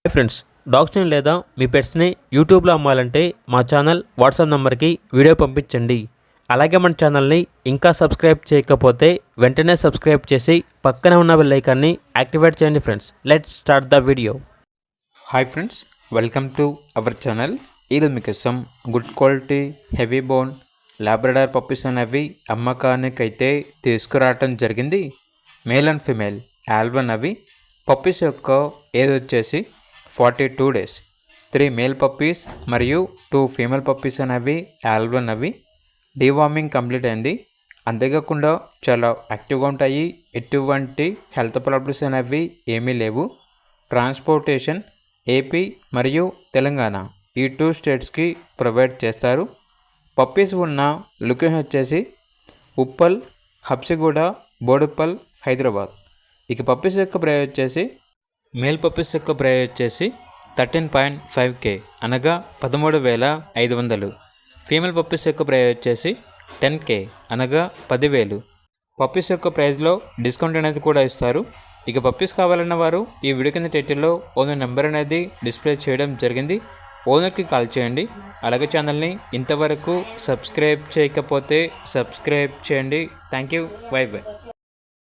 Hi friends, డాగ్స్ని లేదా మీ పెట్స్ని యూట్యూబ్లో అమ్మాలంటే మా ఛానల్ వాట్సాప్ నెంబర్కి వీడియో పంపించండి. అలాగే మన ఛానల్ని ఇంకా సబ్స్క్రైబ్ చేయకపోతే వెంటనే సబ్స్క్రైబ్ చేసి పక్కనే ఉన్న బెల్ ఐకాన్ని యాక్టివేట్ చేయండి. Friends, let's start the video. Hi friends, welcome to our channel. ఈరోజు మీకోసం good quality heavy bone Labrador puppies అనేవి అమ్మకానికైతే తీసుకురావటం జరిగింది. మేల్ అండ్ ఫిమేల్ ఆల్బన్ అవి. పప్పీస్ యొక్క ఏజ్ వచ్చేసి 42 days. 3 మేల్ పప్పీస్ మరియు 2 ఫీమేల్ పప్పీస్ అనేవి ఆల్బన్ అవి. డీవార్మింగ్ కంప్లీట్ అయింది. అంతేకాకుండా చాలా యాక్టివ్గా ఉంటాయి. ఎటువంటి హెల్త్ ప్రాబ్లమ్స్ అనేవి ఏమీ లేవు. ట్రాన్స్పోర్టేషన్ ఏపీ మరియు తెలంగాణ ఈ 2 స్టేట్స్కి ప్రొవైడ్ చేస్తారు. పప్పీస్ ఉన్న లొకేషన్ వచ్చేసి ఉప్పల్, హబ్సిగూడ, బోడుప్పల్, హైదరాబాద్. ఇక పప్పీస్ యొక్క ప్రైస్ వచ్చేసి మేల్ పప్పీస్ యొక్క ప్రైస్ వచ్చేసి 13.5K అనగా 13,500. ఫీమేల్ పప్పీస్ యొక్క ప్రైస్ వచ్చేసి 10K అనగా 10,000. పప్పీస్ యొక్క ప్రైస్లో డిస్కౌంట్ అనేది కూడా ఇస్తారు. ఇక పప్పీస్ కావాలన్న వారు ఈ వీడియో కింద టైటిల్లో ఓనర్ నెంబర్ అనేది డిస్ప్లే చేయడం జరిగింది. ఓనర్కి కాల్ చేయండి. అలాగే ఛానల్ని ఇంతవరకు సబ్స్క్రైబ్ చేయకపోతే సబ్స్క్రైబ్ చేయండి. Thank you. By by.